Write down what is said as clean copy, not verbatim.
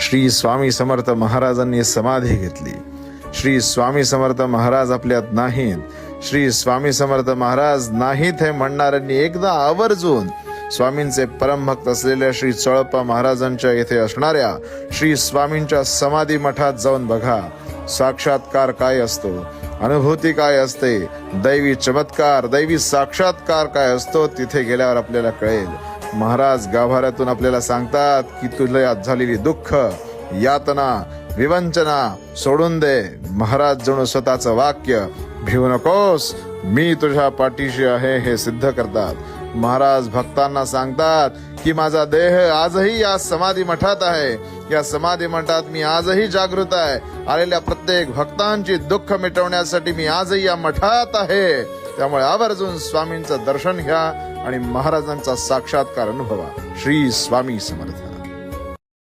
श्री स्वामी समर्थ महाराजांनी समाधी घेतली. श्री स्वामी समर्थ महाराज आपल्यात नाहीत. श्री स्वामी समर्थ महाराज नाहीत हे म्हणणाऱ्यांनी एकदा आवर्जून स्वामींचे परमभक्त असलेल्या श्री चोळप्पा महाराजांच्या येथे असणाऱ्या श्री स्वामींच्या समाधी मठात जाऊन बघा. साक्षात्कार काय असतो, अनुभूती काय असते, दैवी चमत्कार, दैवी साक्षात्कार काय असतो, तिथे गेल्यावर आपल्याला कळेल. महाराज गाभाऱ्यातून आपल्याला सांगतात की तुला झालेली दुःख, यातना, विवंचना सोडून दे. महाराज जणू स्वतःचं वाक्य, भिवू नकोस, मी तुझ्या पाठीशी आहे, हे सिद्ध करतात. महाराज भक्तांना सांगतात की माझा देह आजही या समाधी मठात आहे. या समाधी मठात मी आजही जागृत आहे. आलेल्या प्रत्येक भक्तांची दुःख मिटवण्यासाठी मी आजही या मठात आहे. त्यामुळे आवर्जून स्वामींचं दर्शन घ्या आणि महाराजांचा साक्षात्कार अनुभवा. श्री स्वामी समर्थ.